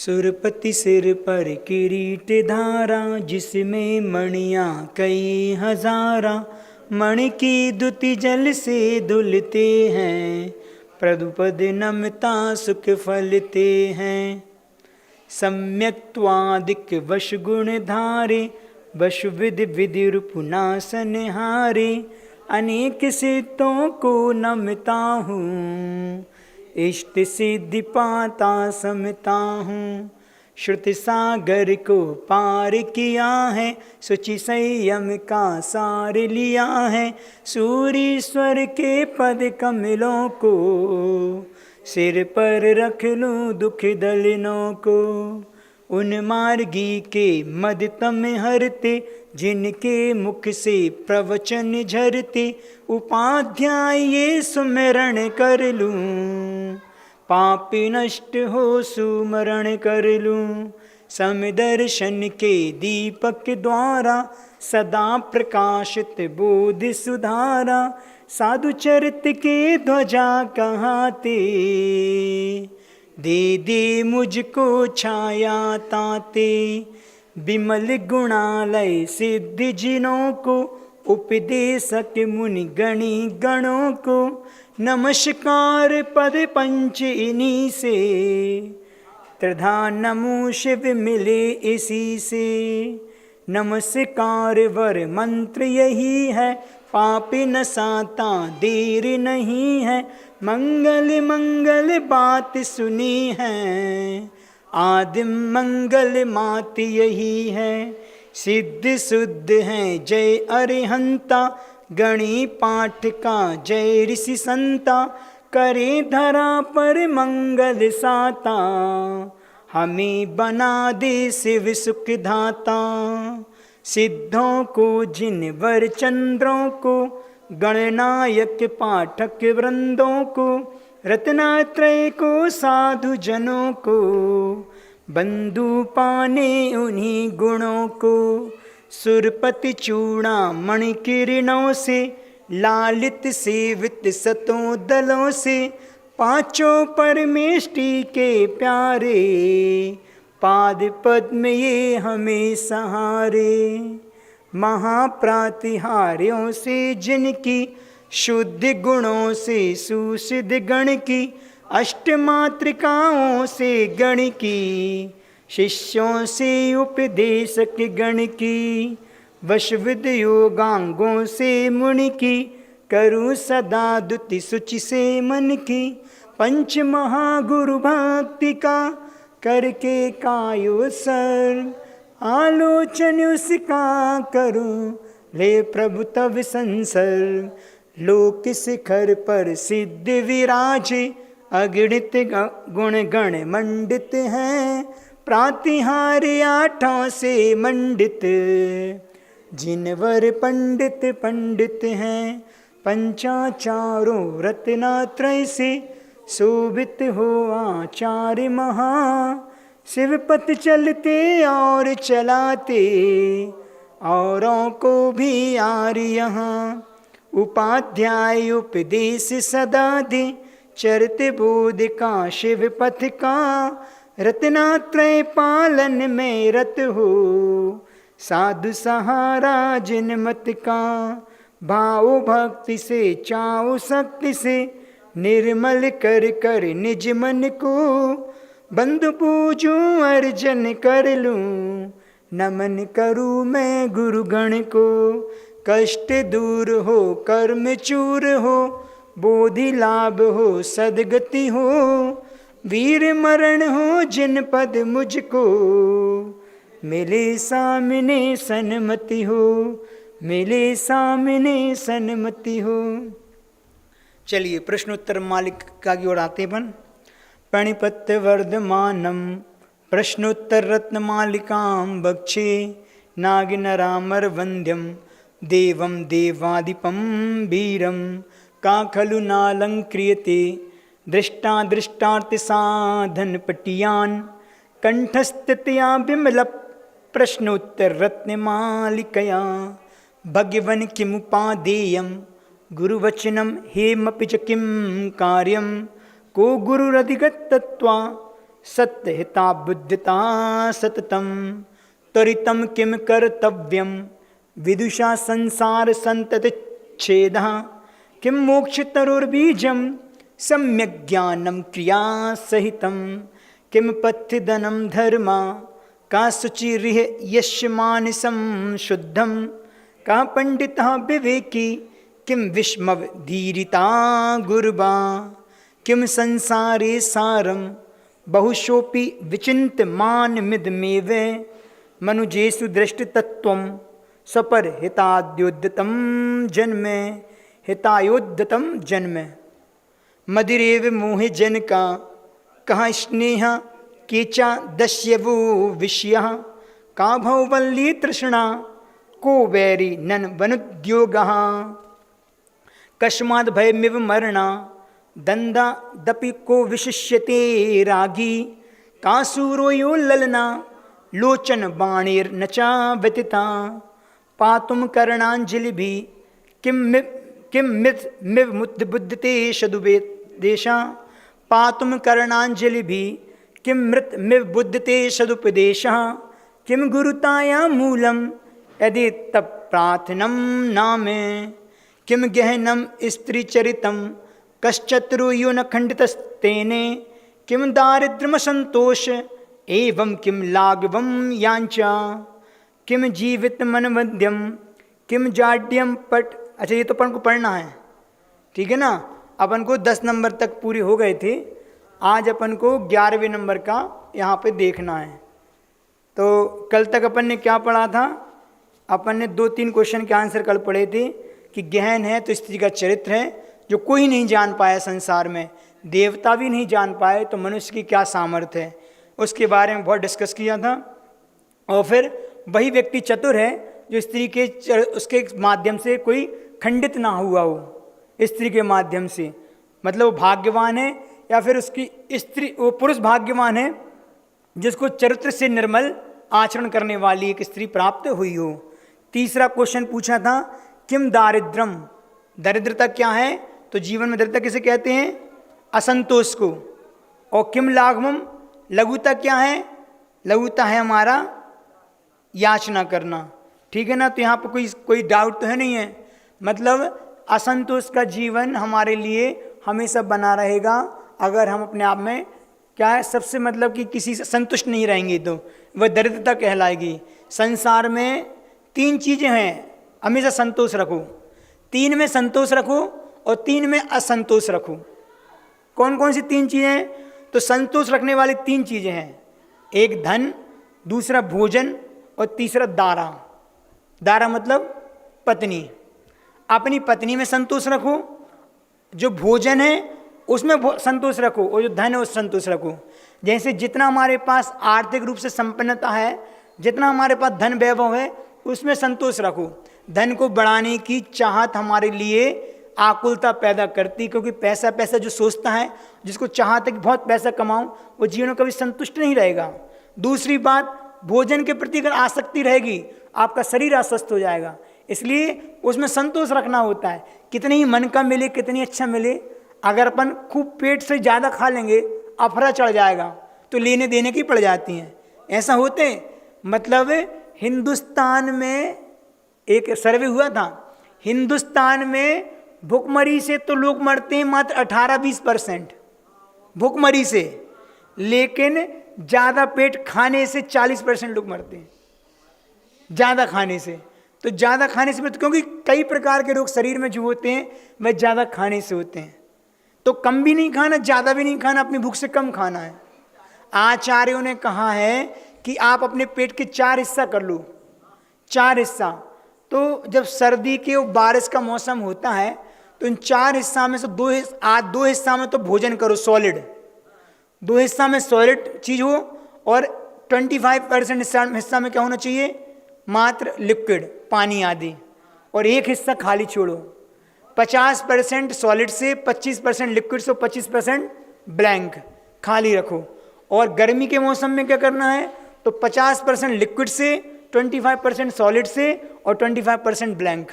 सुरपति सिर पर किरीट धारा, जिसमें मणियाँ कई हजारा। मणि की दुति जल से धुलते हैं, प्रदुपद नमता सुख फलते हैं। सम्यक त्वादिक वश गुण धारे, वश विधि विधि रूपनासन हारे। अनेक सिद्धों को नमता हूँ, इष्ट सिद्धि पाता समता हूँ। श्रुति सागर को पार किया है, सुचि संयम का सार लिया है। सूरीश्वर के पद कमलों को, सिर पर रख लूं दुख दलनों को। उन मार्गी के मद तम हरते, जिनके मुख से प्रवचन झरते। उपाध्याय ये सुमिरण कर लूं, पाप नष्ट हो सुमरण कर लूं। समदर्शन के दीपक द्वारा, सदा प्रकाशित बोध सुधारा। साधु चरित के ध्वजा कहाते, दे दे मुझको छाया ताते। विमल गुणालय सिद्धि जिनों को, उपदेशक मुनि गणी गणों को। नमस्कार पद पंच इन्हीं से, त्रिधा नमो शिव मिले इसी से। नमस्कार वर मंत्र यही है, पापी न साता देर नहीं है। मंगल मंगल बात सुनी है, आदिम मंगल मात यही है। सिद्ध शुद्ध है जय अरिहंता, गणी पाठ का जय ऋषि संता। करे धरा पर मंगल साता, हमें बना दे शिव सुख धाता। सिद्धों को जिन वर चंद्रों को, गणनायक पाठक वृंदों को। रत्नात्रय को साधु जनों को, बंधु पाने उन्हीं गुणों को। सुरपति चूड़ा मणि किरणों से, लालित सेवित सतों दलों से। पांचों परमेष्टि के प्यारे, पाद पद्म ये हमें सहारे। महाप्रातिहार्यों से जिनकी, शुद्ध गुणों से सुसिद्ध गण की। अष्टमात्रिकाओं से गण की, शिष्यों से उपदेशक गण की। वशविद योगांगों से मुनि की, करूं सदा दुति सुचि से मन की। पंच महागुरु भक्ति का, करके कायो सर्व। आलोचन उसका करूं, ले प्रभु तब संसर्ग। लोक शिखर पर सिद्ध विराजे, अगणित गुण गण मंडित हैं। प्रातिहार्य आठों से मंडित, जिनवर पंडित पंडित हैं। पंचाचारों रत्नात्रय से, शोभित हो आचार्य महा। शिवपथ चलते और चलाते, औरों को भी आर यहाँ। उपाध्याय उपदेश सदा दे, चरित बोध का शिव पथ का। रत्नात्रय पालन में रत हो, साधु सहारा जिन मत का। भाव भक्ति से चाओ शक्ति से, निर्मल कर कर निज मन को। बंधु पूजूं अर्जन कर लूं, नमन करूं मैं गुरु गण को। कष्ट दूर हो कर्म चूर हो, बोधि लाभ हो सदगति हो। वीर मरण हो जिन पद मुझको, मिले सामने सन्मति हो। मिले सामने सन्मति हो। चलिए प्रश्नोत्तर मालिका की ओर आते बन। प्रणिपत्य वर्धमानम, प्रश्नोत्तर रत्न मालिकां बक्षे। नागिनरामर वंद्यम, देवं देवादिपं वीरं। का खलु नालंक्रियते, दृष्टा दृष्टार्थ साधन पटियान। कंठस्थितया विमल प्रश्नोत्तर रत्न मालिकया। भगवन किमुपादेयं, गुरुवचनम हेमपि च किं कार्यं। को गुरुरधिगतत्वा, सत्यहिता बुद्धिता सततम त्वरितं किं कर्तव्यं विदुषा संसार संततिच्छेदः किं मोक्षतरुर्बीजं सम्यक् ज्ञानं क्रिया सहितं किं पथ्यदनं धर्मा का शुचिरिह यस्य मानसं शुद्धं का पंडितः विवेकी किं विस्मवधीरिता गुरुबा किं संसारे सारं बहुशोऽपि विचिन्त्यमानमिदमेव मनुजेषु दृष्टतत्त्वं स्वपरहिताद्योद्यतं जन्म हितायोद्यतं जन्म मदिरेव मोहे जनका कहाँ स्नेह केचा दस्यवो विषयः का भववल्ली तृष्णा को वैरी नन वनुद्योगः कस्माद् भयमिव मरणा दंदादपि को विशिष्यते रागी का सूरो यो ललना लोचन बाणेर्न च व्यतिता पातुम करणांजलिभिः किं मिव मुद्बुद्धते सदुपदेशा पातुम करणांजलिभिः किं मृत मिव बुद्धते सदुपदेशः किं गुरुताया मूलम यदि तप प्रार्थनम नामे किं गहनम स्त्रीचरितं कश्चतुर्यो न खंडितस्तेने किं दारिद्र्यम संतोष एवं किं लाघवं याञ्चा किं जीवित मनवद्यम किं जाड्यम पट। अच्छा, ये तो अपन को पढ़ना है, ठीक है ना। अपन को 10 नंबर तक पूरे हो गए थे, आज अपन को 11वें नंबर का यहाँ पे देखना है। तो कल तक अपन ने क्या पढ़ा था? अपन ने 2-3 क्वेश्चन के आंसर कल पढ़े थे कि गहन है तो स्त्री का चरित्र है जो कोई नहीं जान पाया संसार में, देवता भी नहीं जान पाए, तो मनुष्य की क्या सामर्थ्य है, उसके बारे में बहुत डिस्कस किया था। और फिर वही व्यक्ति चतुर है जो स्त्री के उसके माध्यम से कोई खंडित ना हुआ हो, स्त्री के माध्यम से, मतलब वो भाग्यवान है, या फिर उसकी स्त्री वो पुरुष भाग्यवान है जिसको चरित्र से निर्मल आचरण करने वाली एक स्त्री प्राप्त हुई हो। तीसरा क्वेश्चन पूछा था किम दारिद्रम, दरिद्रता क्या है? तो जीवन में दरिद्रता किसे कहते हैं? असंतोष को। और किम लाघवम, लघुता क्या है? लघुता है हमारा याचना करना, ठीक है ना। तो यहाँ पर कोई डाउट तो है नहीं है, मतलब असंतोष का जीवन हमारे लिए हमेशा बना रहेगा अगर हम अपने आप में क्या है, सबसे मतलब कि किसी से संतुष्ट नहीं रहेंगे तो वह दरिद्रता कहलाएगी। संसार में 3 चीज़ें हैं, हमेशा संतोष रखो, 3 में संतोष रखो और 3 में असंतोष रखो। कौन कौन सी 3 चीज़ें हैं? तो संतोष रखने वाली 3 चीज़ें हैं, एक धन, दूसरा भोजन और तीसरा दारा। दारा मतलब पत्नी। अपनी पत्नी में संतोष रखो, जो भोजन है उसमें संतोष रखो, और जो धन है उस संतोष रखो। जैसे जितना हमारे पास आर्थिक रूप से संपन्नता है, जितना हमारे पास धन वैभव है, उसमें संतोष रखो। धन को बढ़ाने की चाहत हमारे लिए आकुलता पैदा करती, क्योंकि पैसा पैसा जो सोचता है, जिसको चाहता है कि बहुत पैसा कमाऊं, वो जीवन में कभी संतुष्ट नहीं रहेगा। दूसरी बात, भोजन के प्रति अगर आसक्ति रहेगी, आपका शरीर अस्वस्थ हो जाएगा। इसलिए उसमें संतोष रखना होता है, कितनी ही मन का मिले, कितनी अच्छा मिले। अगर अपन खूब पेट से ज़्यादा खा लेंगे, अफरा चढ़ जाएगा, तो लेने देने की पड़ जाती हैं, ऐसा होते। मतलब हिंदुस्तान में एक सर्वे हुआ था, हिंदुस्तान में भुखमरी से तो लोग मरते हैं मात्र 18-20% भुखमरी से, लेकिन ज़्यादा पेट खाने से 40% लोग मरते हैं, ज़्यादा खाने से। तो ज़्यादा खाने से, क्योंकि कई प्रकार के रोग शरीर में जो होते हैं वह ज़्यादा खाने से होते हैं। तो कम भी नहीं खाना, ज़्यादा भी नहीं खाना, अपनी भूख से कम खाना है। आचार्यों ने कहा है कि आप अपने पेट के 4 हिस्सा कर लो, 4 हिस्सा। तो जब सर्दी के और बारिश का मौसम होता है, तो इन 4 हिस्सा में से 2 हिस्सा में तो भोजन करो सॉलिड, 2 हिस्सा में सॉलिड चीज़ हो, और 25% हिस्सा में क्या होना चाहिए? मात्र लिक्विड, पानी आदि, और 1 हिस्सा खाली छोड़ो। 50% सॉलिड से, 25% लिक्विड से, 25% ब्लैंक खाली रखो। और गर्मी के मौसम में क्या करना है? तो 50% लिक्विड से, 25% सॉलिड से और 25% ब्लैंक।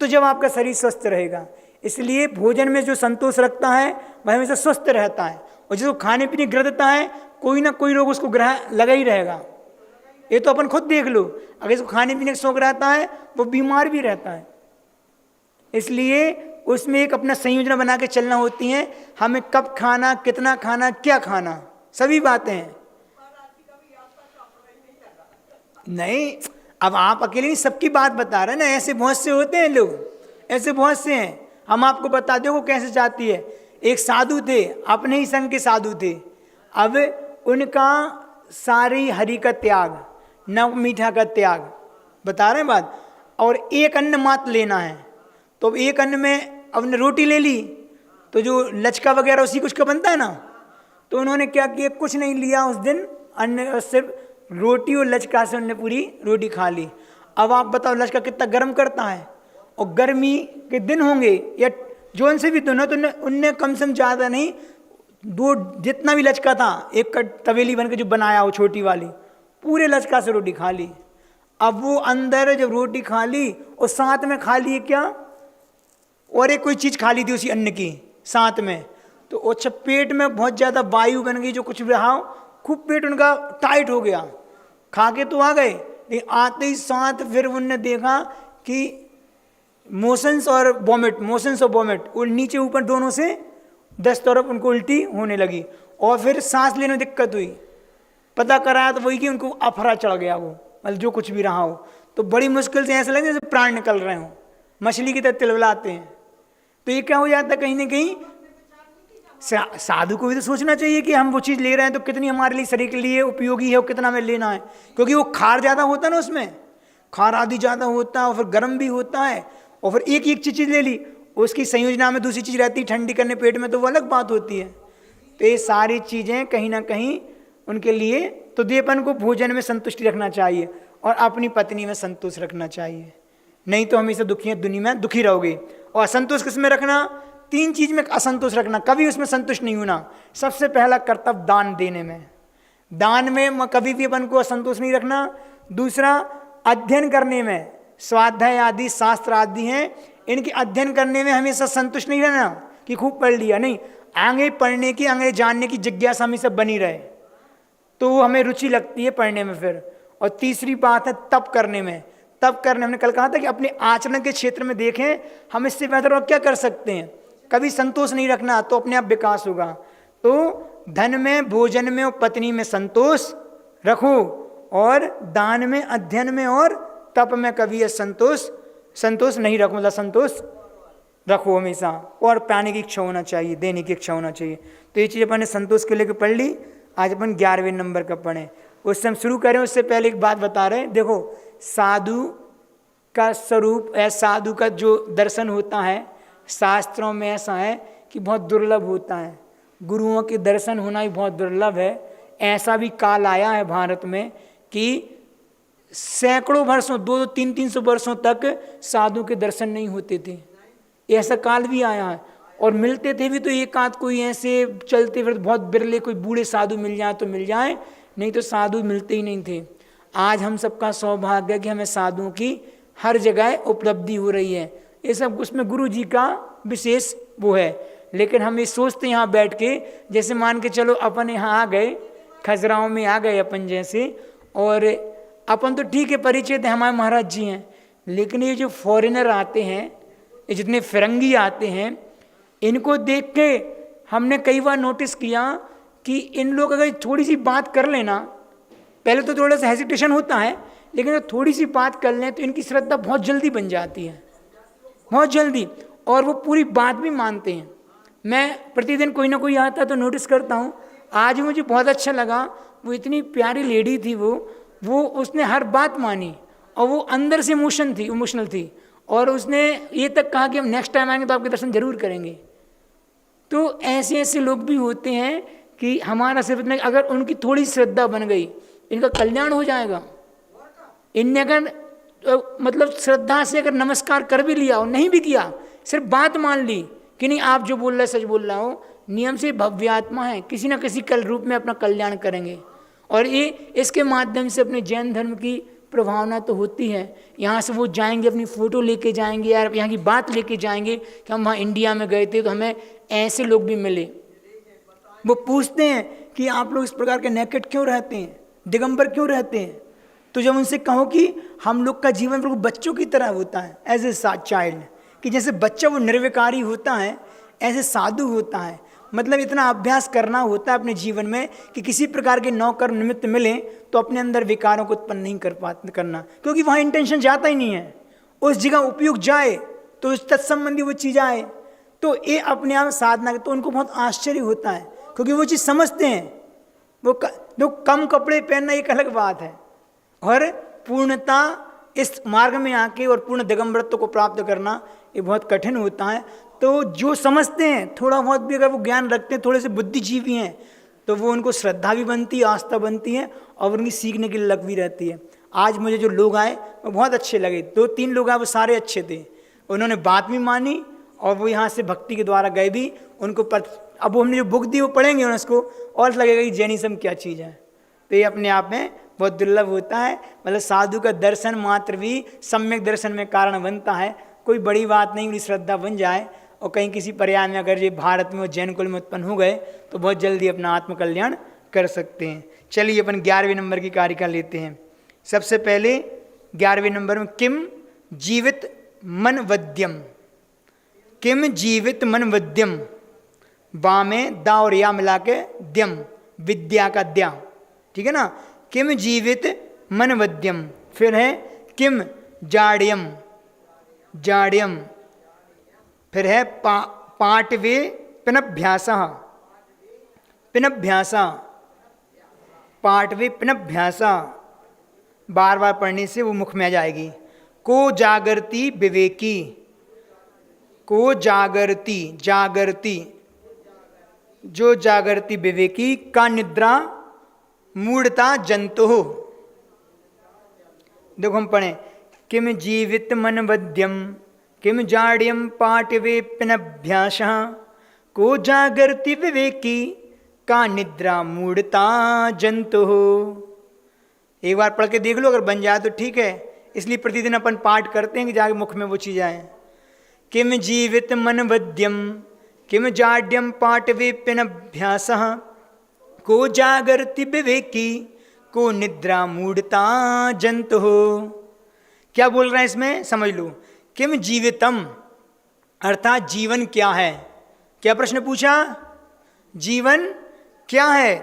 तो जब आपका शरीर स्वस्थ रहेगा, इसलिए भोजन में जो संतोष रखता है वह हमेशा स्वस्थ रहता है। और जो खाने पीने गिरता है, कोई ना कोई रोग उसको ग्रह लगा ही रहेगा। ये तो अपन खुद देख लो, अगर इसको खाने पीने का शौक रहता है वो बीमार भी रहता है। इसलिए उसमें एक अपना संयोजन बना के चलना होती है, हमें कब खाना, कितना खाना, क्या खाना, सभी बातें हैं। नहीं, अब आप अकेले नहीं, सबकी बात बता रहे हैं ना, ऐसे बहुत से होते हैं लोग, ऐसे बहुत से हैं। हम आपको बता दो वो कैसे जाती है। एक साधु थे, अपने ही संघ के साधु थे। अब उनका सारी हरि का त्याग, नव मीठा का त्याग, बता रहे हैं बात, और एक अन्न मात्र लेना है। तो एक अन्न में अब ने रोटी ले ली, तो जो लचका वगैरह उसी कुछ का बनता है ना, तो उन्होंने क्या किया, कुछ नहीं लिया उस दिन अन्न, सिर्फ रोटी और लचका से उन्होंने पूरी रोटी खा ली। अब आप बताओ लचका कितना गर्म करता है, और गर्मी के दिन होंगे या जो से भी दिन हो, तो उनने कम से कम ज़्यादा नहीं, दो जितना भी लचका था, एक तवेली बन के जो बनाया हो छोटी वाली, पूरे लचका से रोटी खा ली। अब वो अंदर जब रोटी खा ली और साथ में खा लिए क्या, और एक कोई चीज़ खा ली थी उसी अन्न की साथ में, तो अच्छा पेट में बहुत ज़्यादा वायु बन गई, जो कुछ भी रहा, खूब पेट उनका टाइट हो गया। खा के तो आ गए, लेकिन आते ही साथ फिर उनने देखा कि मोशंस और वॉमिट, मोशंस और वॉमिट, वो नीचे ऊपर दोनों से 10 तरफ उनको उल्टी होने लगी, और फिर सांस लेने में दिक्कत हुई। पता कराया तो वही कि उनको अफरा चढ़ गया, वो मतलब जो कुछ भी रहा हो, तो बड़ी मुश्किल से ऐसा लगे जैसे प्राण निकल रहे हो, मछली की तरह तिलवलाते हैं। तो ये क्या हो जाता है, कहीं ना कहीं साधु को भी तो सोचना चाहिए कि हम वो चीज़ ले रहे हैं तो कितनी हमारे लिए, शरीर के लिए उपयोगी है और कितना हमें लेना है, क्योंकि वो खार ज़्यादा होता है ना, उसमें खार आदि ज़्यादा होता है, और फिर गर्म भी होता है, और फिर एक एक चीज़ ले ली, उसकी संयोजना में दूसरी चीज़ रहती है ठंडी करने पेट में, तो वो अलग बात होती है। तो ये सारी चीज़ें कहीं ना कहीं उनके लिए, तो देवपन को भोजन में संतुष्टि रखना चाहिए और अपनी पत्नी में संतोष रखना चाहिए, नहीं तो हमेशा दुखी दुनिया में दुखी रहोगे। और असंतोष किस में रखना, 3 चीज़ में असंतोष रखना, कभी उसमें संतुष्ट नहीं होना। सबसे पहला कर्तव्य दान देने में, दान में कभी भी अपन को असंतोष नहीं रखना। दूसरा अध्ययन करने में, स्वाध्याय आदि शास्त्र आदि हैं, इनके अध्ययन करने में हमेशा संतुष्ट नहीं रहना कि खूब पढ़ लिया, नहीं, आगे पढ़ने की, आगे जानने की जिज्ञासा हमेशा बनी रहे, तो हमें रुचि लगती है पढ़ने में फिर। और तीसरी बात है तप करने में। तप करने, हमने कल कहा था कि अपने आचरण के क्षेत्र में देखें हम इससे बेहतर और क्या कर सकते हैं। कभी संतोष नहीं रखना तो अपने आप विकास होगा। तो धन में, भोजन में और पत्नी में संतोष रखो, और दान में, अध्ययन में और तप में कभी संतोष नहीं रखो, मतलब संतोष रखो हमेशा, और पाने की इच्छा होना चाहिए, देने की इच्छा होना चाहिए। तो ये चीज़ अपन ने संतोष के लेकर पढ़ ली। आज अपन 11वें नंबर का पढ़ें, उससे हम शुरू करें। उससे पहले एक बात बता रहे हैं, देखो साधु का स्वरूप है, साधु का जो दर्शन होता है शास्त्रों में ऐसा है कि बहुत दुर्लभ होता है, गुरुओं के दर्शन होना ही बहुत दुर्लभ है। ऐसा भी काल आया है भारत में कि सैकड़ों वर्षों, 200-300 वर्षों तक साधु के दर्शन नहीं होते थे, ऐसा काल भी आया है। और मिलते थे भी तो एक आध कोई ऐसे चलते फिर बहुत बिरले कोई बूढ़े साधु मिल जाए तो मिल जाए, नहीं तो साधु मिलते ही नहीं थे। आज हम सबका सौभाग्य है कि हमें साधुओं की हर जगह उपलब्धि हो रही है। ये सब उसमें गुरु जी का विशेष वो है। लेकिन हम ये सोचते यहाँ बैठ के, जैसे मान के चलो अपन यहाँ आ गए, खजुराहो में आ गए अपन जैसे, और अपन तो ठीक है परिचित है, हमारे महाराज जी हैं, लेकिन ये जो फॉरेनर आते हैं, ये जितने फिरंगी आते हैं, इनको देख के हमने कई बार नोटिस किया कि इन लोग अगर थोड़ी सी बात कर लेना, पहले तो थोड़ा सा हेजिटेशन होता है, लेकिन अगर थोड़ी सी बात कर लें तो इनकी श्रद्धा बहुत जल्दी बन जाती है, बहुत जल्दी, और वो पूरी बात भी मानते हैं। मैं प्रतिदिन कोई ना कोई आता तो नोटिस करता हूँ। आज मुझे बहुत अच्छा लगा, वो इतनी प्यारी लेडी थी, वो उसने हर बात मानी, और वो अंदर से इमोशनल थी, और उसने ये तक कहा कि हम नेक्स्ट टाइम आएंगे तो आपके दर्शन जरूर करेंगे। तो ऐसे ऐसे लोग भी होते हैं कि हमारा सिर्फ इतना, अगर उनकी थोड़ी श्रद्धा बन गई, इनका कल्याण हो जाएगा। इनने अगर मतलब श्रद्धा से अगर नमस्कार कर भी लिया और नहीं भी किया, सिर्फ बात मान ली कि नहीं आप जो बोल रहे सच बोल रहा हो, नियम से भव्य आत्मा है, किसी न किसी कल रूप में अपना कल्याण करेंगे। और ये इसके माध्यम से अपने जैन धर्म की प्रभावना तो होती है। यहाँ से वो जाएंगे, अपनी फ़ोटो लेके जाएंगे, यार यहाँ की बात लेके जाएंगे कि हम वहाँ इंडिया में गए थे तो हमें ऐसे लोग भी मिले। वो पूछते हैं कि आप लोग इस प्रकार के नेकेड क्यों रहते हैं, दिगंबर क्यों रहते हैं। तो जब उनसे कहो कि हम लोग का जीवन बिल्कुल बच्चों की तरह होता है, एज ए चाइल्ड, कि जैसे बच्चा वो निर्विकारी होता है ऐसे साधु होता है। मतलब इतना अभ्यास करना होता है अपने जीवन में कि किसी प्रकार के नौकर निमित्त मिले तो अपने अंदर विकारों को उत्पन्न नहीं करना, क्योंकि वहाँ इंटेंशन जाता ही नहीं है। उस जगह उपयोग जाए तो उस तत्संबंधी वो चीज़ आए, तो ये अपने आप साधना, तो उनको बहुत आश्चर्य होता है क्योंकि वो चीज़ समझते हैं। वो कम कपड़े पहनना एक अलग बात है, और पूर्णता इस मार्ग में आके और पूर्ण दिगंबरत्व को प्राप्त करना ये बहुत कठिन होता है। तो जो समझते हैं थोड़ा बहुत भी अगर वो ज्ञान रखते हैं, थोड़े से बुद्धिजीवी हैं, तो वो उनको श्रद्धा भी बनती है, आस्था बनती है, और उनकी सीखने की लग भी रहती है। आज मुझे जो लोग आए वो बहुत अच्छे लगे, 2-3 लोग आए वो सारे अच्छे थे, उन्होंने बात भी मानी और वो यहाँ से भक्ति के द्वारा गए भी। उनको अब हमने जो बुक दी वो पढ़ेंगे उसको और लगेगा कि जैनिज्म क्या चीज़ है। तो ये अपने आप में बहुत दुर्लभ होता है। मतलब साधु का दर्शन मात्र भी सम्यक दर्शन में कारण बनता है। कोई बड़ी बात नहीं, उनकी श्रद्धा बन जाए और कहीं किसी पर्याय में अगर ये भारत में और जैन कुल में उत्पन्न हो गए तो बहुत जल्दी अपना आत्मकल्याण कर सकते हैं। चलिए अपन 11वें नंबर की कारिका लेते हैं। सबसे पहले 11वें नंबर में किम जीवित मन वद्यम, किम जीवित मन वद्यम, बा में दा और या मिला के द्यम, विद्या का द्या, ठीक है ना। किम जीवित मन वद्यम, फिर है किम जाड्यम, जाड्यम, फिर है पाटवे पिनभ्यासा, पिनभ्यासा, पाटवे पिनभ्यासा, बार बार पढ़ने से वो मुख में आ जाएगी। को जागरती विवेकी, को जागरती, जागरती, जो जागरती विवेकी, का निद्रा मूढ़ता जंतु। देखो हम पढ़ें, किम जीवित मन वद्यम, किम जाड्यम पाटवे पिनभ्यास, को जागरति विवेकी, का निद्रा मूढ़ता जंतु। एक बार पढ़ के देख लो, अगर बन जाए तो ठीक है, इसलिए प्रतिदिन अपन पाठ करते हैं कि जाके मुख में वो चीज आए। किम जीवित मन वद्यम, किम जाड्यम पाटवे पिनभ्यास, को जागरति विवेकी, को निद्रा मूढ़ता जंतु। क्या बोल रहे हैं इसमें, समझ लो। किम जीवितम अर्थात जीवन क्या है। क्या प्रश्न पूछा, जीवन क्या है,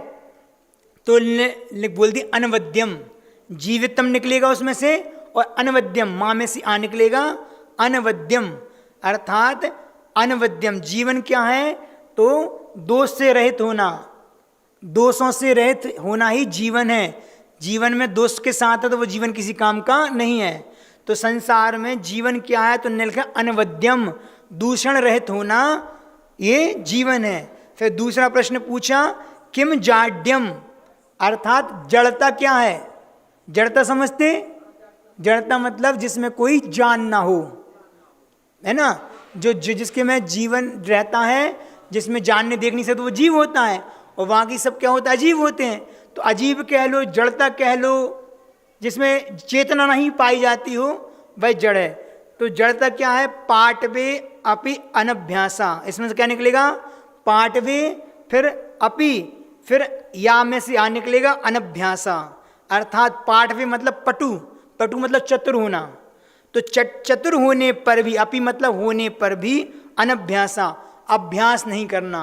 तो बोल दी अनवद्यम, जीवितम निकलेगा उसमें से, और अनवद्यम माँ में से आ निकलेगा, अनवद्यम अर्थात अनवद्यम जीवन क्या है, तो दोष से रहित होना, दोषों से रहित होना ही जीवन है। जीवन में दोष के साथ है तो वो जीवन किसी काम का नहीं है। तो संसार में जीवन क्या है, तो लिखा अनवद्यम, दूषण रहित होना ये जीवन है। फिर दूसरा प्रश्न पूछा किम जाड्यम अर्थात जड़ता क्या है। जड़ता समझते, जड़ता मतलब जिसमें कोई जान ना हो, है ना, जो जिसके में जीवन रहता है, जिसमें जानने देखने से तो वो जीव होता है, और बाकी सब क्या होता है, अजीब होते हैं। तो अजीब कह लो, जड़ता कह लो, जिसमें चेतना नहीं पाई जाती हो वह जड़ है। तो जड़ता क्या है, पाटवे अपि अनभ्यासा, इसमें से क्या निकलेगा, पाटवे, फिर अपि, फिर या में से आ निकलेगा अनभ्यासा, अर्थात पाटवे मतलब पटु, पटु मतलब चतुर होना। तो चतुर होने पर भी, अपि मतलब होने पर भी, अनभ्यासा अभ्यास नहीं करना,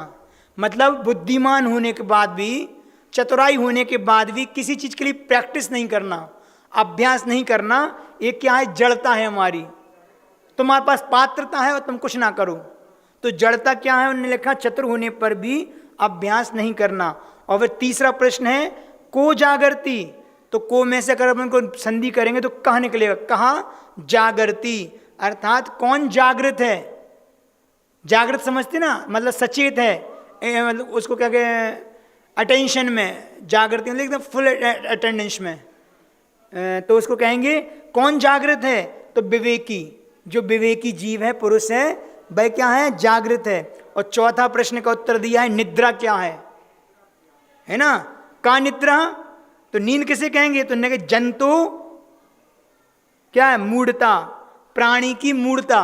मतलब बुद्धिमान होने के बाद भी, चतुराई होने के बाद भी किसी चीज के लिए प्रैक्टिस नहीं करना, अभ्यास नहीं करना। ये क्या है, जड़ता है हमारी। तुम्हारे पास पात्रता है और तुम कुछ ना करो, तो जड़ता क्या है, उन्होंने लिखा चतुर होने पर भी अभ्यास नहीं करना। और फिर तीसरा प्रश्न है को जागरती, तो को में से अगर अपन को संधि करेंगे तो कहाँ निकलेगा, कहाँ जागरती, अर्थात कौन जागृत है। जागृत समझते ना, मतलब सचेत है, मतलब उसको क्या कहें, अटेंशन में, जागृति मतलब एकदम फुल अटेंडेंस में। तो उसको कहेंगे कौन जागृत है, तो विवेकी, जो विवेकी जीव है, पुरुष है, वह क्या है, जागृत है। और चौथा प्रश्न का उत्तर दिया है निद्रा क्या है ना, का निद्रा, तो नींद किसे कहेंगे, तो जंतु क्या है, मूढ़ता, प्राणी की मूढ़ता,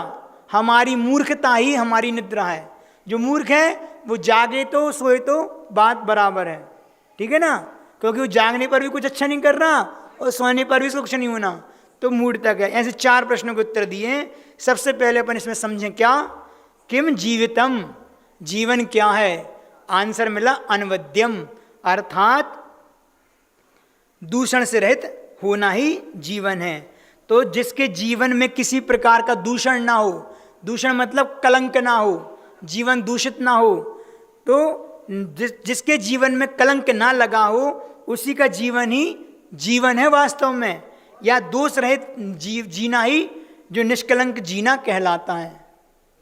हमारी मूर्खता ही हमारी निद्रा है। जो मूर्ख है वो जागे तो सोए तो बात बराबर है, ठीक है ना, क्योंकि वो जागने पर भी कुछ अच्छा नहीं कर रहा और सोने पर भी उसको कुछ नहीं होना, तो मूढ़ता क्या। ऐसे 4 प्रश्नों के उत्तर दिए। सबसे पहले अपन इसमें समझें क्या, किम जीवितम, जीवन क्या है। आंसर मिला अनवद्यम, अर्थात दूषण से रहित होना ही जीवन है। तो जिसके जीवन में किसी प्रकार का दूषण ना हो, दूषण मतलब कलंक ना हो, जीवन दूषित ना हो, तो जिसके जीवन में कलंक ना लगा हो उसी का जीवन ही जीवन है वास्तव में, या दोष रहित जीना ही जो निष्कलंक जीना कहलाता है।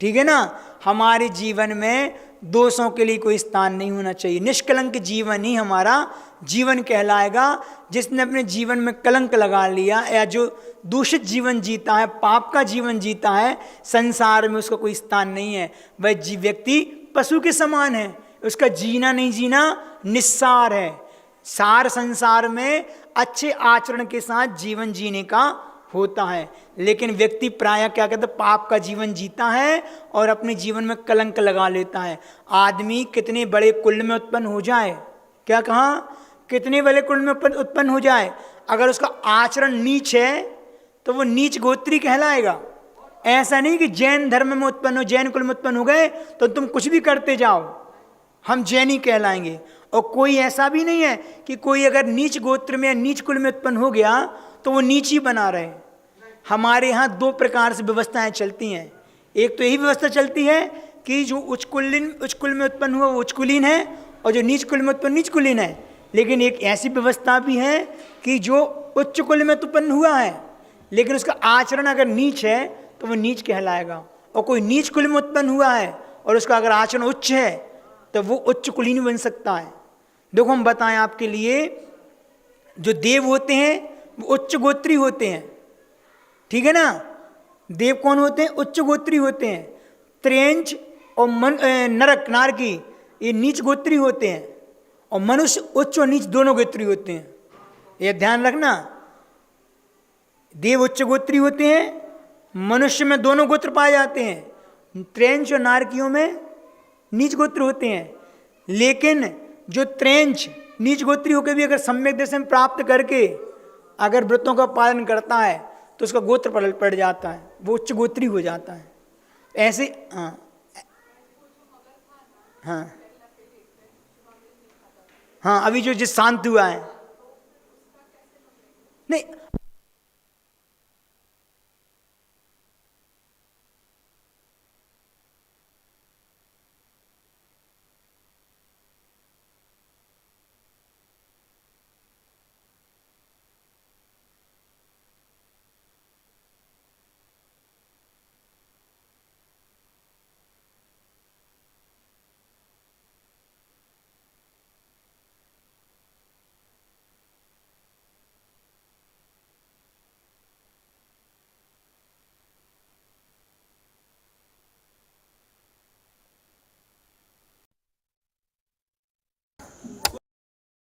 ठीक है ना, हमारे जीवन में दोषों के लिए कोई स्थान नहीं होना चाहिए। निष्कलंक जीवन ही हमारा जीवन कहलाएगा। जिसने अपने जीवन में कलंक लगा लिया या जो दूषित जीवन जीता है, पाप का जीवन जीता है, संसार में उसका कोई स्थान नहीं है। वह व्यक्ति पशु के समान है, उसका जीना नहीं जीना निस्सार है। सार संसार में अच्छे आचरण के साथ जीवन जीने का होता है, लेकिन व्यक्ति प्रायः क्या कहते हैं, पाप का जीवन जीता है और अपने जीवन में कलंक लगा लेता है। आदमी कितने बड़े कुल में उत्पन्न हो जाए, क्या कहा, कितने बड़े कुल में उत्पन्न हो जाए, अगर उसका आचरण नीच है तो वो नीच गोत्री कहलाएगा। ऐसा नहीं कि जैन धर्म में उत्पन्न हो, जैन कुल में उत्पन्न हो गए तो तुम कुछ भी करते जाओ, हम जैनी कहलाएंगे। और कोई ऐसा भी नहीं है कि कोई अगर नीच गोत्र में या नीच कुल में उत्पन्न हो गया तो वो नीच ही बना रहे। हमारे यहाँ 2 प्रकार से व्यवस्थाएं चलती हैं। एक तो यही व्यवस्था चलती है कि जो उच्च कुल में उत्पन्न हुआ वो उच्च कुलीन है, और जो नीच कुल में उत्पन्न नीच कुलीन है। लेकिन एक ऐसी व्यवस्था भी है कि जो उच्च कुल में उत्पन्न हुआ है लेकिन उसका आचरण अगर नीच है तो वो नीच कहलाएगा, और कोई नीच कुल में उत्पन्न हुआ है और उसका अगर आचरण उच्च है तो वो उच्च कुलीन बन सकता है। देखो हम बताएं आपके लिए, जो देव होते हैं वो उच्च गोत्री होते हैं, ठीक है ना। देव कौन होते हैं, उच्च गोत्री होते हैं। त्रेंच और नरक नारकी ये नीच गोत्री होते हैं, और मनुष्य उच्च और नीच दोनों गोत्री होते हैं। ये ध्यान रखना, देव उच्च गोत्री होते हैं, मनुष्य में दोनों गोत्र पाए जाते हैं। त्रेंच और नारकियों में नीच गोत्र होते हैं। लेकिन जो त्रेंच नीच गोत्री होकर भी अगर सम्यक दर्शन प्राप्त करके अगर व्रतों का पालन करता है तो उसका गोत्र पड़ जाता है, वो उच्च गोत्री हो जाता है। ऐसे हाँ हाँ हाँ, अभी जो जिस शांत हुआ है नहीं,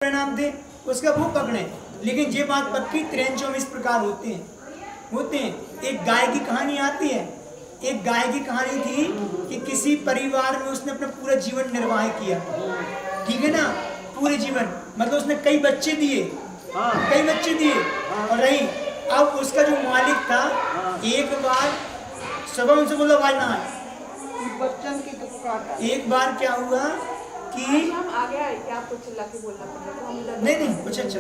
परिणाम दे उसका वो पकड़े। लेकिन ये बात पक्की, त्रेंचों में इस प्रकार होते हैं। एक गाय की कहानी आती है। एक गाय की कहानी थी कि किसी परिवार में उसने अपना पूरा जीवन निर्वाह किया, ठीक है ना, पूरे जीवन मतलब उसने कई बच्चे दिए और रही। अब उसका जो मालिक था एक बार सुबह उनसे बोला आवाज ना आए। एक बार क्या हुआ कि नहीं कुछ अच्छा,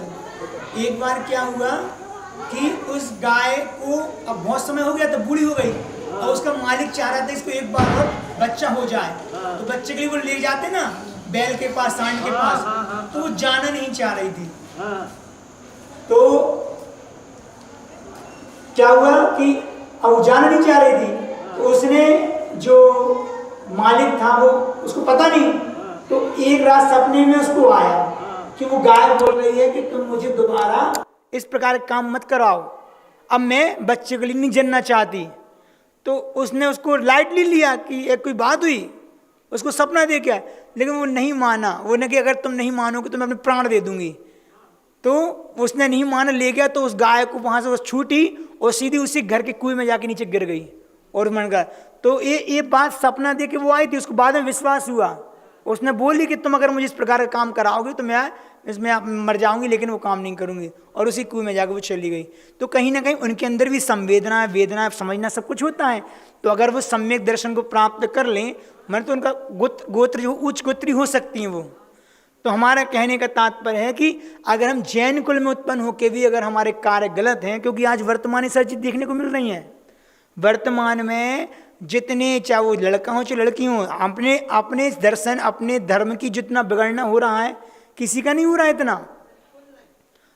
एक बार क्या हुआ कि उस गाय को अब बहुत समय हो गया तो बूढ़ी हो गई, और उसका मालिक चाह रहा था इसको एक बार और बच्चा हो जाए। तो बच्चे के लिए वो ले जाते ना बैल के पास, सांड के पास, तो वो जाना नहीं चाह रही थी। तो क्या हुआ कि अब वो जाना नहीं चाह रही थी, तो उसने जो मालिक था वो उसको पता नहीं, तो एक रात सपने में उसको आया कि वो गाय बोल रही है कि तुम मुझे दोबारा इस प्रकार काम मत कराओ, अब मैं बच्चे के लिए नहीं जन्ना चाहती। तो उसने उसको लाइटली लिया कि एक कोई बात हुई, उसको सपना दे क्या, लेकिन वो नहीं माना। वो ने कि अगर तुम नहीं मानोगे तो मैं अपने प्राण दे दूंगी। तो उसने नहीं माना, ले गया। तो उस गाय को वहाँ से वो छूटी और सीधी उसी घर के कुएं में जाके नीचे गिर गई और मर गया। तो ये बात सपना दे के वो आई थी, उसको बाद में विश्वास हुआ। उसने बोली कि तुम अगर मुझे इस प्रकार का काम कराओगे तो मैं इसमें आप मर जाऊंगी लेकिन वो काम नहीं करूंगी, और उसी कुएं में जाकर वो चली गई। तो कहीं ना कहीं उनके अंदर भी संवेदना, वेदना, समझना सब कुछ होता है। तो अगर वो सम्यक दर्शन को प्राप्त कर लें, मतलब तो उनका गोत्र जो उच्च गोत्री हो सकती हैं वो। तो हमारा कहने का तात्पर्य है कि अगर हम जैन कुल में उत्पन्न होकर भी अगर हमारे कार्य गलत हैं, क्योंकि आज वर्तमान में सारी चीज देखने को मिल रही है। वर्तमान में जितने, चाहे वो लड़का हो चाहे लड़की हो, अपने अपने दर्शन, अपने धर्म की जितना बिगड़ना हो रहा है, किसी का नहीं हो रहा है इतना।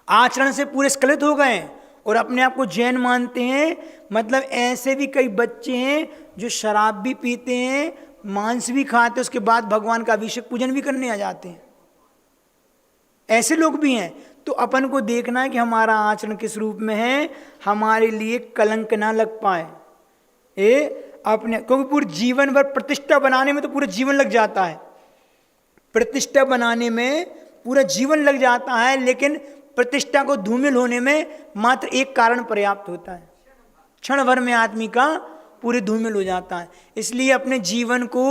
आचरण से पूरे स्खलित हो गए और अपने आप को जैन मानते हैं। मतलब ऐसे भी कई बच्चे हैं जो शराब भी पीते हैं, मांस भी खाते हैं, उसके बाद भगवान का अभिषेक पूजन भी करने आ जाते हैं। ऐसे लोग भी हैं। तो अपन को देखना है कि हमारा आचरण किस रूप में है, हमारे लिए कलंक ना लग पाए। अपने, क्योंकि पूरे जीवन भर प्रतिष्ठा बनाने में तो पूरा जीवन लग जाता है, प्रतिष्ठा बनाने में पूरा जीवन लग जाता है, लेकिन प्रतिष्ठा को धूमिल होने में मात्र एक कारण पर्याप्त होता है, क्षण भर में आदमी का पूरे धूमिल हो जाता है। इसलिए अपने जीवन को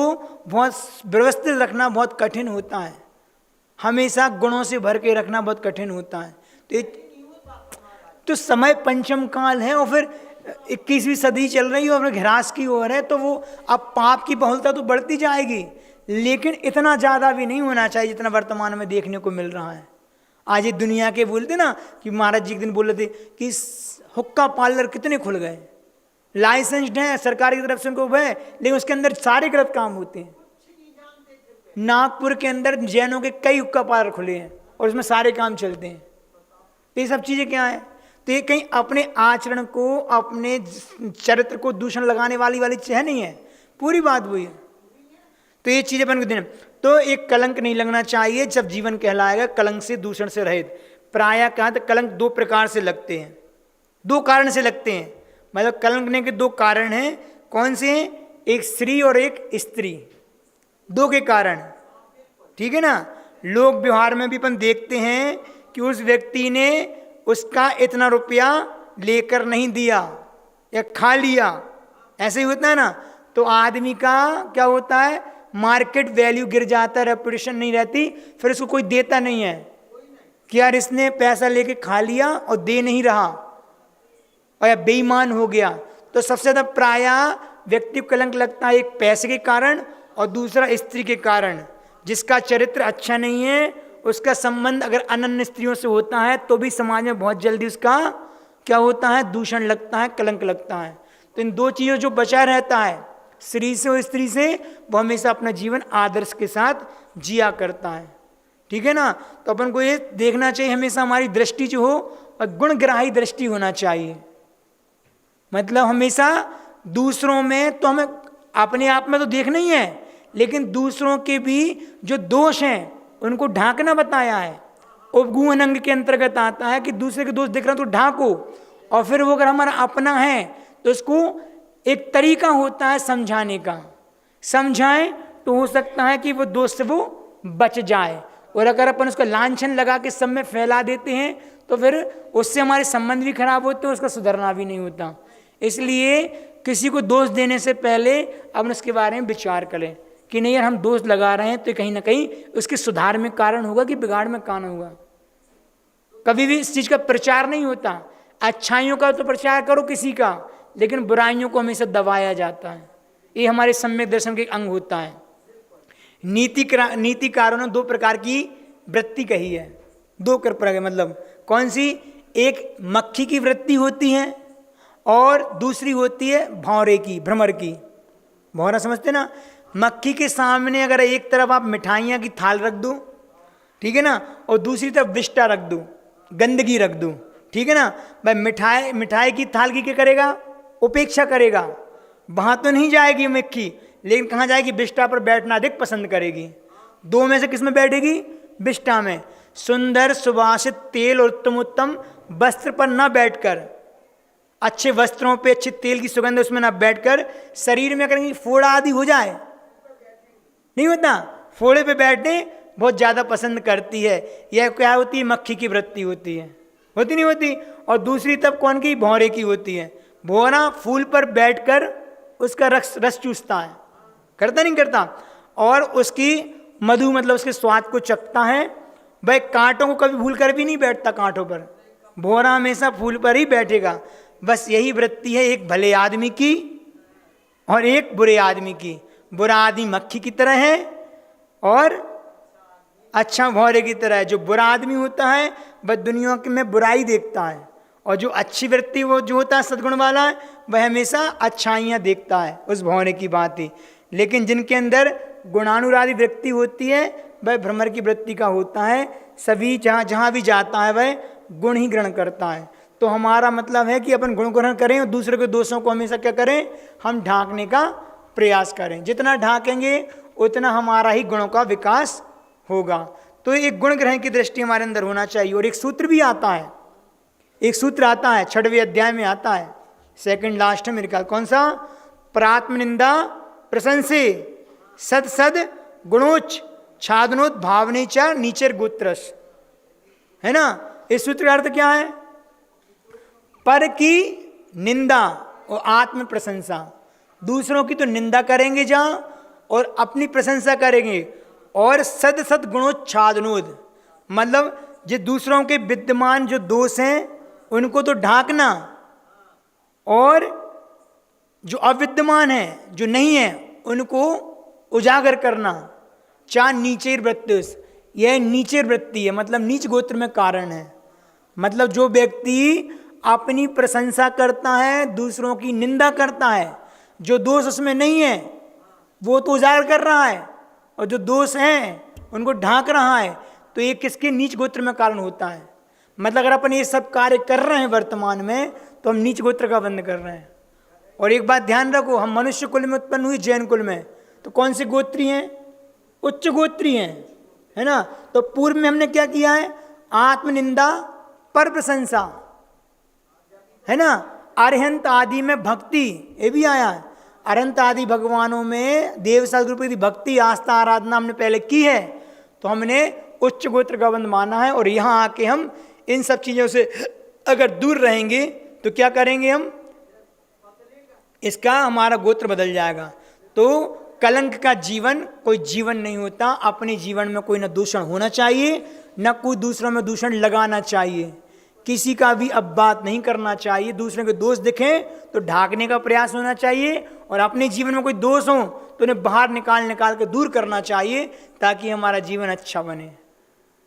बहुत व्यवस्थित रखना बहुत कठिन होता है, हमेशा गुणों से भर के रखना बहुत कठिन होता है। तो समय पंचम काल है और फिर 21वीं सदी चल रही है और घिरास की ओर है, तो वो अब पाप की बहुलता तो बढ़ती जाएगी, लेकिन इतना ज़्यादा भी नहीं होना चाहिए जितना वर्तमान में देखने को मिल रहा है। आज ये दुनिया के बोलते ना कि महाराज जी एक दिन बोल रहे थे कि हुक्का पार्लर कितने खुल गए, लाइसेंस्ड हैं सरकार की तरफ से उनको है, लेकिन उसके अंदर सारे गलत काम होते हैं। नागपुर के अंदर जैनों के कई हुक्का पार्लर खुले हैं और उसमें सारे काम चलते हैं। तो ये सब चीज़ें क्या हैं? तो ये कहीं अपने आचरण को, अपने चरित्र को दूषण लगाने वाली है नहीं है, पूरी बात वही है। तो ये चीज़ें अपन को देना, तो एक कलंक नहीं लगना चाहिए जब जीवन कहलाएगा कलंक से, दूषण से रहित। प्रायः कहा तो कलंक दो प्रकार से लगते हैं, दो कारण से लगते हैं। मतलब कलंकने के दो कारण हैं। कौन से हैं? एक स्त्री और एक स्त्री, दो के कारण, ठीक है ना। लोक व्यवहार में भी अपन देखते हैं कि उस व्यक्ति ने उसका इतना रुपया लेकर नहीं दिया या खा लिया, ऐसे ही होता है ना। तो आदमी का क्या होता है, मार्केट वैल्यू गिर जाता है, रेपुटेशन नहीं रहती, फिर उसको कोई देता नहीं है कि यार इसने पैसा लेके खा लिया और दे नहीं रहा और या बेईमान हो गया। तो सबसे ज़्यादा प्रायः व्यक्ति को कलंक लगता है एक पैसे के कारण और दूसरा स्त्री के कारण। जिसका चरित्र अच्छा नहीं है, उसका संबंध अगर अन्य स्त्रियों से होता है तो भी समाज में बहुत जल्दी उसका क्या होता है, दूषण लगता है, कलंक लगता है। तो इन दो चीज़ों जो बचा रहता है, स्त्री से और स्त्री से, वो हमेशा अपना जीवन आदर्श के साथ जिया करता है, ठीक है ना। तो अपन को ये देखना चाहिए हमेशा हमारी दृष्टि जो हो और गुणग्राही दृष्टि होना चाहिए। मतलब हमेशा दूसरों में तो हमें अपने आप में तो देखना ही है, लेकिन दूसरों के भी जो दोष हैं उनको ढांकना बताया है। उपगूहन अंग के अंतर्गत आता है कि दूसरे के दोष दिख रहा तो ढांको, और फिर वो अगर हमारा अपना है तो उसको एक तरीका होता है समझाने का, समझाएं तो हो सकता है कि वो दोष से वो बच जाए। और अगर अपन उसका लांछन लगा के सब में फैला देते हैं तो फिर उससे हमारे संबंध भी खराब होते हैं, उसका सुधरना भी नहीं होता। इसलिए किसी को दोष देने से पहले अपन उसके बारे में विचार करें कि नहीं यार हम दोष लगा रहे हैं तो कहीं ना कहीं उसके सुधार में कारण होगा कि बिगाड़ में कारण होगा। कभी भी इस चीज़ का प्रचार नहीं होता। अच्छाइयों का तो प्रचार करो किसी का, लेकिन बुराइयों को हमेशा दबाया जाता है। ये हमारे सम्यक दर्शन के एक अंग होता है। नीतिकारों ने दो प्रकार की वृत्ति कही है, दो प्रकार, मतलब कौन सी? एक मक्खी की वृत्ति होती है और दूसरी होती है भौरे की, भ्रमर की। भौरा समझते ना? मक्खी के सामने अगर एक तरफ आप मिठाइयाँ की थाल रख दो, ठीक है ना, और दूसरी तरफ विष्टा रख दो, गंदगी रख दो, ठीक है ना, भाई मिठाई की थाल की क्या करेगा? उपेक्षा करेगा, वहाँ तो नहीं जाएगी मक्खी, लेकिन कहाँ जाएगी? विष्टा पर बैठना अधिक पसंद करेगी। दो में से किस में बैठेगी? विष्टा में। सुंदर सुवासित तेल और उत्तम वस्त्र पर न बैठकर, अच्छे वस्त्रों पे अच्छे तेल की सुगंध उसमें ना बैठकर शरीर में करेंगे फोड़ा आदि हो जाए, नहीं होता, फोड़े पे बैठने बहुत ज़्यादा पसंद करती है। यह क्या होती है? मक्खी की वृत्ति होती है, होती नहीं होती? और दूसरी तब कौन की? भौरे की होती है। भौरा फूल पर बैठकर उसका रस चूसता है, करता नहीं करता, और उसकी मधु मतलब उसके स्वाद को चखता है भाई कांटों को कभी भूल कर भी नहीं बैठता कांटों पर, भौरा हमेशा फूल पर ही बैठेगा। बस यही वृत्ति है एक भले आदमी की और एक बुरे आदमी की। बुरा आदमी मक्खी की तरह है और अच्छा भौरे की तरह है। जो बुरा आदमी होता है वह दुनिया में बुराई देखता है, और जो अच्छी वृत्ति वो जो होता है सद्गुण वाला वह हमेशा अच्छाइयाँ देखता है। उस भौरे की बात ही। लेकिन जिनके अंदर गुणानुरागी वृत्ति होती है वह भ्रमर की वृत्ति का होता है। सभी जहाँ भी जाता है वह गुण ही ग्रहण करता है। तो हमारा मतलब है कि अपन गुण ग्रहण करें और दूसरे के दोषों को हमेशा क्या करें, हम ढांकने का प्रयास करें। जितना ढांकेंगे उतना हमारा ही गुणों का विकास होगा। तो एक गुण ग्रहण की दृष्टि हमारे अंदर होना चाहिए। और एक सूत्र भी आता है, एक सूत्र आता है 6वें अध्याय में आता है, सेकंड लास्ट है मेरे ख्याल, कौन सा, प्रात्म निंदा प्रशंसे सद सद गुणोच्च छादनोत भावने च नीचर गोत्रस, है ना। इस सूत्र का अर्थ क्या है, पर की निंदा और आत्म प्रशंसा। दूसरों की तो निंदा करेंगे जहां और अपनी प्रशंसा करेंगे। और सद सद गुणोच्छादनोद मतलब जो दूसरों के विद्यमान जो दोष हैं उनको तो ढांकना, और जो अविद्यमान है जो नहीं है उनको उजागर करना। चार नीचे वृत्ति, यह नीचे वृत्ति है, मतलब नीच गोत्र में कारण है। मतलब जो व्यक्ति अपनी प्रशंसा करता है, दूसरों की निंदा करता है, जो दोष उसमें नहीं है वो तो उजागर कर रहा है, और जो दोष हैं उनको ढांक रहा है। तो ये किसके नीच गोत्र में कारण होता है। मतलब अगर अपन ये सब कार्य कर रहे हैं वर्तमान में तो हम नीच गोत्र का बंद कर रहे हैं। और एक बात ध्यान रखो, हम मनुष्य कुल में उत्पन्न हुई, जैन कुल में, तो कौन से गोत्री हैं, उच्च गोत्री हैं, है ना। तो पूर्व में हमने क्या किया है, आत्मनिंदा पर प्रशंसा, है ना। अरहंत आदि में भक्ति, ये भी आया है। अरहंत आदि भगवानों में देव सदगुरु की भक्ति आस्था आराधना हमने पहले की है, तो हमने उच्च गोत्र का बंध माना है। और यहाँ आके हम इन सब चीज़ों से अगर दूर रहेंगे तो क्या करेंगे हम, इसका हमारा गोत्र बदल जाएगा। तो कलंक का जीवन कोई जीवन नहीं होता। अपने जीवन में कोई न दूषण होना चाहिए, न कोई दूसरों में दूषण लगाना चाहिए, किसी का भी अब बात नहीं करना चाहिए। दूसरे के दोष दिखें तो ढांकने का प्रयास होना चाहिए, और अपने जीवन में कोई दोष हो तो उन्हें बाहर निकाल के दूर करना चाहिए, ताकि हमारा जीवन अच्छा बने।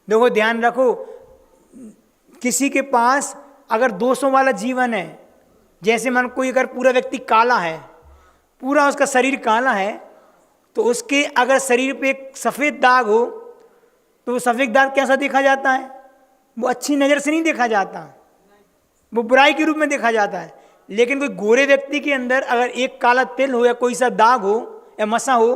देखो ध्यान रखो, किसी के पास अगर दोषों वाला जीवन है, जैसे मन कोई अगर पूरा व्यक्ति काला है, पूरा उसका शरीर काला है, तो उसके अगर शरीर पे एक सफ़ेद दाग हो तो वो सफ़ेद दाग कैसा देखा जाता है, वो अच्छी नज़र से नहीं देखा जाता, वो बुराई के रूप में देखा जाता है। लेकिन कोई गोरे व्यक्ति के अंदर अगर एक काला तिल हो या कोई सा दाग हो या मसा हो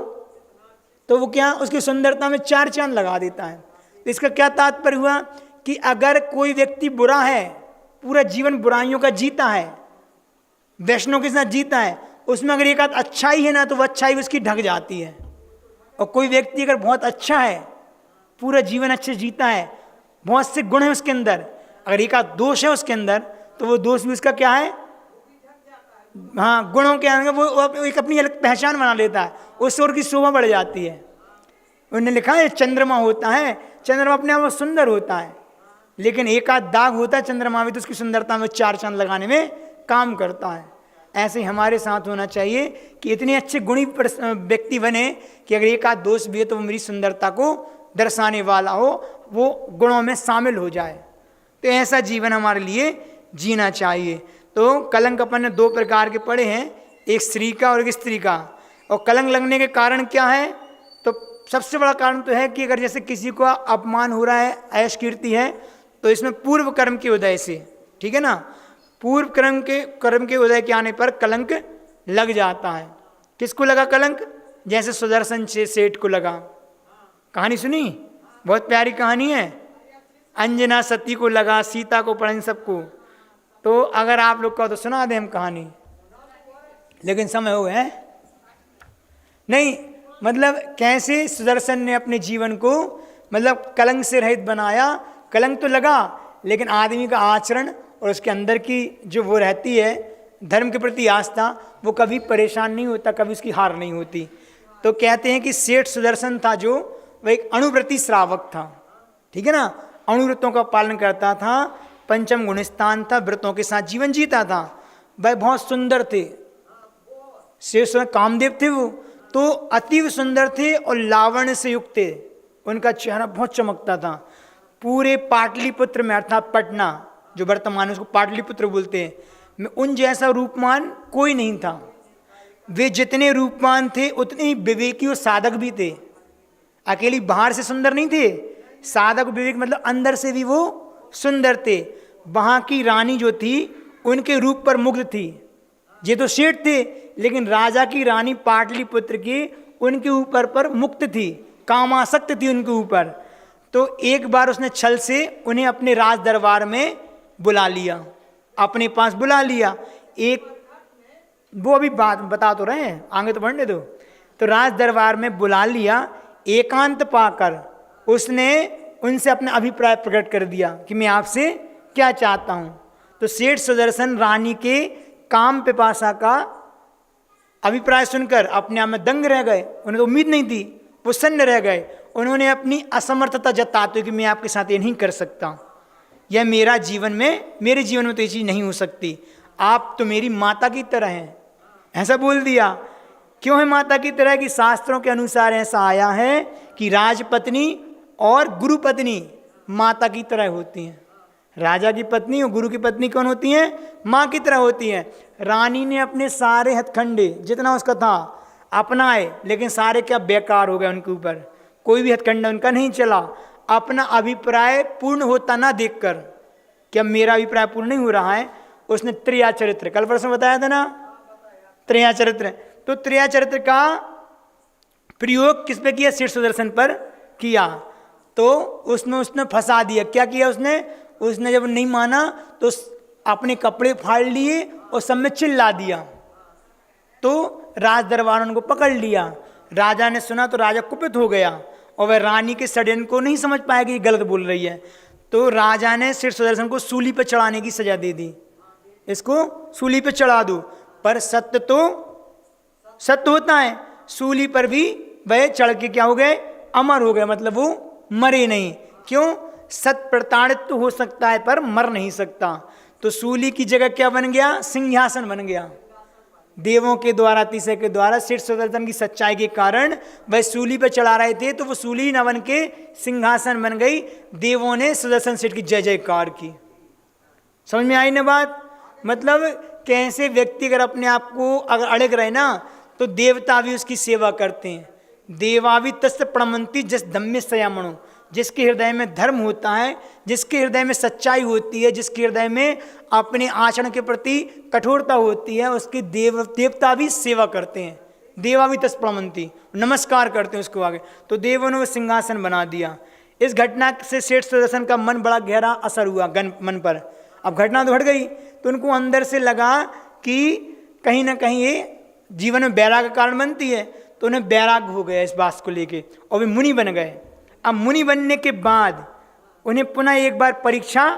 तो वो क्या उसकी सुंदरता में चार चांद लगा देता है। तो इसका क्या तात्पर्य हुआ कि अगर कोई व्यक्ति बुरा है, पूरा जीवन बुराइयों का जीता है, वैष्णव के साथ जीता है, उसमें अगर एक आध अच्छाई है ना तो वह अच्छाई उसकी ढक जाती है। और कोई व्यक्ति अगर बहुत अच्छा है, पूरा जीवन अच्छे जीता है, बहुत से गुण है उसके अंदर, अगर एक आध दोष है उसके अंदर तो वो दोष भी उसका क्या है, हाँ, गुणों के अंदर वो एक अपनी अलग पहचान बना लेता है, उससे और की शोभा बढ़ जाती है। उन्होंने लिखा है चंद्रमा होता है, चंद्रमा अपने आप में सुंदर होता है, लेकिन एक आध दाग होता है चंद्रमा में तो उसकी सुंदरता में चार चांद लगाने में काम करता है। ऐसे ही हमारे साथ होना चाहिए कि इतने अच्छे गुणी व्यक्ति बने कि अगर एक आध दोष भी है तो वो मेरी सुंदरता को दर्शाने वाला हो, वो गुणों में शामिल हो जाए। तो ऐसा जीवन हमारे लिए जीना चाहिए। तो कलंक अपन ने दो प्रकार के पढ़े हैं, एक स्त्री का और एक स्त्री का। और कलंक लगने के कारण क्या है, तो सबसे बड़ा कारण तो है कि अगर जैसे किसी को अपमान हो रहा है, ऐश कीर्ति है, तो इसमें पूर्व कर्म के उदय से, ठीक है ना, पूर्व कर्म के उदय के आने पर कलंक लग जाता है। किसको लगा कलंक, जैसे सुदर्शन सेठ को लगा। कहानी सुनी, बहुत प्यारी कहानी है। अंजना सती को लगा, सीता को पढ़, सबको। तो अगर आप लोग का तो सुना दें हम कहानी, लेकिन समय हो गया है नहीं। मतलब कैसे सुदर्शन ने अपने जीवन को मतलब कलंक से रहित बनाया। कलंक तो लगा, लेकिन आदमी का आचरण और उसके अंदर की जो वो रहती है धर्म के प्रति आस्था, वो कभी परेशान नहीं होता, कभी उसकी हार नहीं होती। तो कहते हैं कि सेठ सुदर्शन था जो वह एक अनुव्रती श्रावक था, ठीक है ना, अणुव्रतों का पालन करता था, पंचम गुणस्थान था, व्रतों के साथ जीवन जीता था। वह बहुत सुंदर थे, शेष कामदेव थे वो, तो अतीव सुंदर थे और लावण्य से युक्त थे। उनका चेहरा बहुत चमकता था। पूरे पाटलिपुत्र में अर्थात पटना जो वर्तमान उसको पाटलिपुत्र बोलते हैं, में उन जैसा रूपमान कोई नहीं था। वे जितने रूपमान थे उतने ही विवेकी और साधक भी थे। अकेली बाहर से सुंदर नहीं थे, साधक विवेक मतलब अंदर से भी वो सुंदर थे। वहाँ की रानी जो थी उनके रूप पर मुग्ध थी। ये तो सेठ थे, लेकिन राजा की रानी पाटलिपुत्र की उनके ऊपर पर मुक्त थी, कामासक्त थी उनके ऊपर। तो एक बार उसने छल से उन्हें अपने राज दरबार में बुला लिया, अपने पास बुला लिया। एक वो अभी बात बता तो रहे हैं, आगे तो बढ़ने दो। तो राज दरबार में बुला लिया, एकांत पाकर उसने उनसे अपना अभिप्राय प्रकट कर दिया कि मैं आपसे क्या चाहता हूं। तो सेठ सुदर्शन रानी के काम पिपासा का अभिप्राय सुनकर अपने आप में दंग रह गए। उन्हें तो उम्मीद नहीं थी, वो सन्न रह गए। उन्होंने अपनी असमर्थता जताते कि मैं आपके साथ ये नहीं कर सकता, यह मेरे जीवन में तो ये चीज़ नहीं हो सकती। आप तो मेरी माता की तरह हैं, ऐसा बोल दिया। क्यों है माता की तरह? कि शास्त्रों के अनुसार ऐसा आया है कि राजपत्नी और गुरु पत्नी माता की तरह होती हैं। राजा की पत्नी और गुरु की पत्नी कौन होती हैं? माँ की तरह होती हैं। रानी ने अपने सारे हथखंडे जितना उसका था अपनाए, लेकिन सारे क्या बेकार हो गए उनके ऊपर, कोई भी हथखंडा उनका नहीं चला। अपना अभिप्राय पूर्ण होता ना देखकर, क्या मेरा अभिप्राय पूर्ण नहीं हो रहा है, उसने त्रिया चरित्र, कल परसों बताया था ना, त्रिया चरित्र। तो त्रिया चरित्र का प्रयोग किस पे किया? सेठ सुदर्शन पर किया। तो उसने फंसा दिया। क्या किया उसने जब नहीं माना तो अपने कपड़े फाड़ लिए और सब में चिल्ला दिया। तो राज दरबार उनको पकड़ लिया। राजा ने सुना तो राजा कुपित हो गया और वह रानी के षड्यंत्र को नहीं समझ पाया कि ये गलत बोल रही है। तो राजा ने सेठ सुदर्शन को सूली पर चढ़ाने की सजा दे दी, इसको सूली पर चढ़ा दो। पर सत्य तो सत्य होता है, सूली पर भी वह चढ़ के क्या हो गए? अमर हो गए, मतलब वो मरे नहीं। क्यों? सत्य प्रताड़ित तो हो सकता है पर मर नहीं सकता। तो सूली की जगह क्या बन गया? सिंहासन बन गया। देवों के द्वारा, अतिशय के द्वारा सेठ सुदर्शन की सच्चाई के कारण वह सूली पर चढ़ा रहे थे, तो वो सूली न बन के सिंहासन बन गई। देवों ने सुदर्शन सेठ की जय जयकार की। समझ में आई ना बात? मतलब कैसे व्यक्ति अगर अपने आप को अगर अड़ग रहे ना, तो देवता भी उसकी सेवा करते हैं। देवावि तस्य प्रणमन्ति जिस धम्मे संयमणो, जिसके हृदय में धर्म होता है, जिसके हृदय में सच्चाई होती है, जिसके हृदय में अपने आचरण के प्रति कठोरता होती है, उसके देवता भी सेवा करते हैं। देवावि तस्य प्रणमन्ति, नमस्कार करते हैं उसको आगे। तो देवों ने वो सिंहासन बना दिया। इस घटना से सेठ सुदर्शन का मन बड़ा गहरा असर हुआ मन पर। अब घटना तो घट गई, तो उनको अंदर से लगा कि कहीं ना कहीं ये जीवन में बैराग का कारण बनती है। तो उन्हें बैराग हो गया इस बात को लेके, और वे मुनि बन गए। अब मुनि बनने के बाद उन्हें पुनः एक बार परीक्षा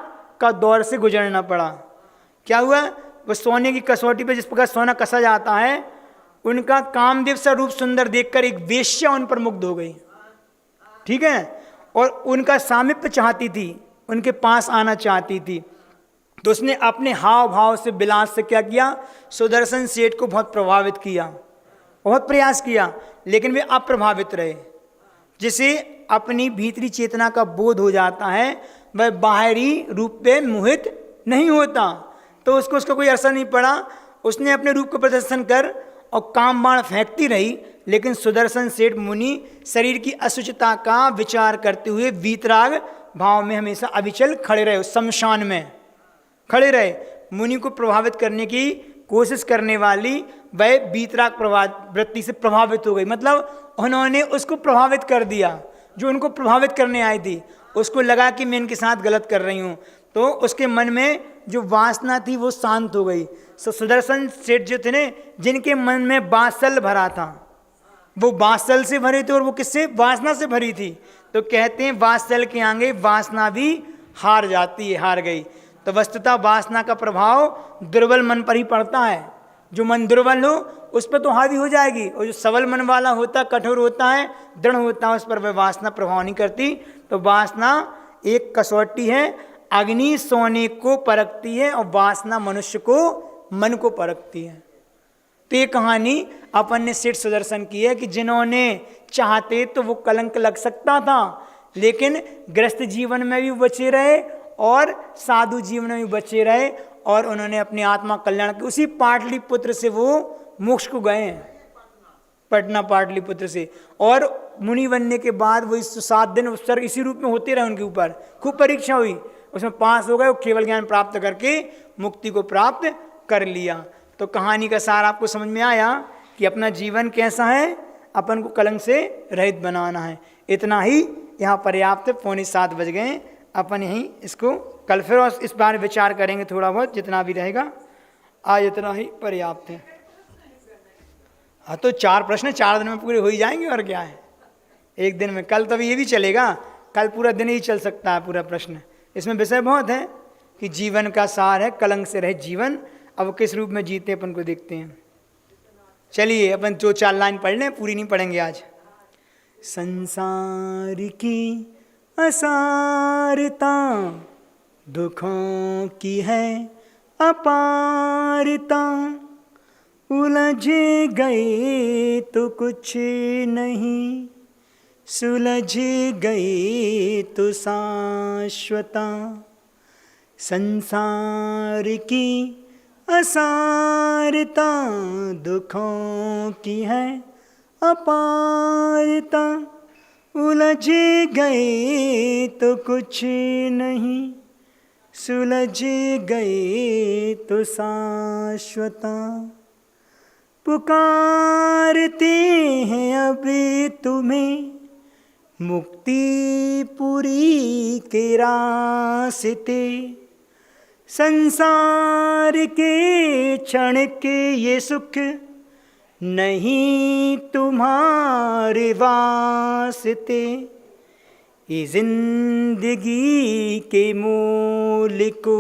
का दौर से गुजरना पड़ा। क्या हुआ? वो सोने की कसौटी पे जिस प्रकार सोना कसा जाता है, उनका कामदेव सा रूप सुंदर देखकर एक वेश्या उन पर मुग्ध हो गई। ठीक है, और उनका सामिप्य चाहती थी, उनके पास आना चाहती थी। तो उसने अपने हाव भाव से, विलास से क्या किया? सुदर्शन सेठ को बहुत प्रभावित किया, बहुत प्रयास किया, लेकिन वे अप्रभावित रहे। जिसे अपनी भीतरी चेतना का बोध हो जाता है, वह बाहरी रूप पे मोहित नहीं होता। तो उसको उसका कोई असर नहीं पड़ा। उसने अपने रूप का प्रदर्शन कर और काम बाण फेंकती रही, लेकिन सुदर्शन सेठ मुनि शरीर की अशुचिता का विचार करते हुए वीतराग भाव में हमेशा अविचल खड़े रहे, शमशान में खड़े रहे। मुनि को प्रभावित करने की कोशिश करने वाली वह वीतराग वृत्ति से प्रभावित हो गई। मतलब उन्होंने उसको प्रभावित कर दिया, जो उनको प्रभावित करने आई थी। उसको लगा कि मैं इनके साथ गलत कर रही हूँ, तो उसके मन में जो वासना थी वो शांत हो गई। सुदर्शन सेठ जो थे न, जिनके मन में वात्सल भरा था, वो वात्सल से भरे थे, और वो किससे? वासना से भरी थी। तो कहते हैं वात्सल के आगे वासना भी हार जाती है, हार गई। तो वस्तुतः वासना का प्रभाव दुर्बल मन पर ही पड़ता है। जो मन दुर्बल हो उस पर तो हावी हो जाएगी, और जो सबल मन वाला होता, कठोर होता है, दृढ़ होता है, उस पर वह वासना प्रभाव नहीं करती। तो वासना एक कसौटी है, अग्नि सोने को परखती है और वासना मनुष्य को मन को परखती है। तो ये कहानी अपन ने सेठ सुदर्शन की है कि जिन्होंने चाहते तो वो कलंक लग सकता था, लेकिन गृहस्थ जीवन में भी बचे रहे और साधु जीवन में भी बचे रहे, और उन्होंने अपनी आत्मा कल्याण के उसी पाटलिपुत्र से वो मोक्ष को गए हैं, पटना पाटलिपुत्र से। और मुनि बनने के बाद वो 7 दिन उत्सर्ग इसी रूप में होते रहे उनके ऊपर। खूब परीक्षा हुई, उसमें पास हो गए, वो केवल ज्ञान प्राप्त करके मुक्ति को प्राप्त कर लिया। तो कहानी का सार आपको समझ में आया कि अपना जीवन कैसा है, अपन को कलंक से रहित बनाना है। इतना ही यहाँ पर्याप्त। 6:45 बज गए, अपन यहीं इसको कल फिर और इस बार विचार करेंगे थोड़ा बहुत, जितना भी रहेगा। आज इतना ही पर्याप्त है। हाँ, तो 4 प्रश्न 4 दिन में पूरे हो ही जाएंगे, और क्या है, एक दिन में। कल तभी ये भी चलेगा, कल पूरा दिन ही चल सकता है पूरा प्रश्न। इसमें विषय बहुत है कि जीवन का सार है कलंक से रहित जीवन। अब किस रूप में जीते अपन को देखते हैं। चलिए अपन 2-4 लाइन पढ़ लें, पूरी नहीं पढ़ेंगे आज। संसार की असारता दुखों की है अपारता, उलझ गए तो कुछ नहीं, सुलझ गए तो शाश्वता। संसार की असारता दुखों की है अपारता, उलझ गए तो कुछ नहीं, सुलझ गए तो शाश्वता। पुकारते हैं अब तुम्हें मुक्तिपुरी के रास्ते, संसार के क्षण के ये सुख नहीं तुम्हारे वास्ते। ये जिंदगी के मूल को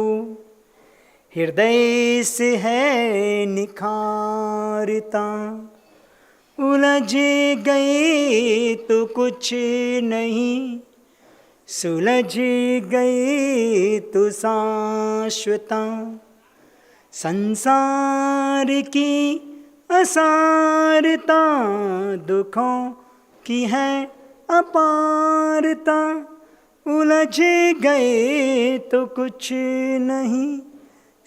हृदय से है निखारता, उलझ गए तो कुछ नहीं, सुलझ गए तो शाश्वता। संसार की असारता दुखों की है अपारता, उलझ गए तो कुछ नहीं,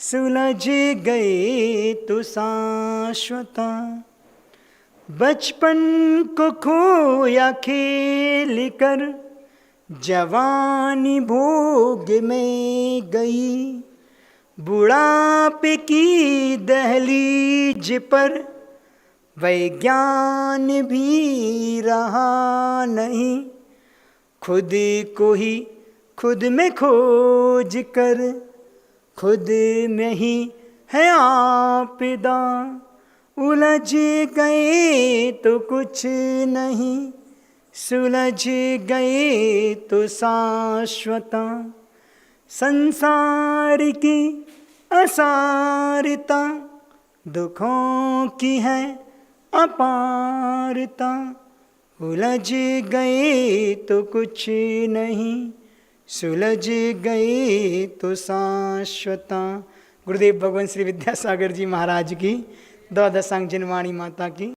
सुलझ गए तो शाश्वता। बचपन को खोया खेल कर जवानी भोग में गई, बुढ़ापे की दहलीज पर वैज्ञान भी रहा नहीं। खुद को ही खुद में खोज कर खुद में ही है आपदा, उलझ गए तो कुछ नहीं, सुलझ गए तो शाश्वता। संसार की असारता दुखों की है अपारता, उलझ गए तो कुछ नहीं, सुलझ गए तो शाश्वता। गुरुदेव भगवान श्री विद्यासागर जी महाराज की, द्वादशांग जिनवाणी माता की।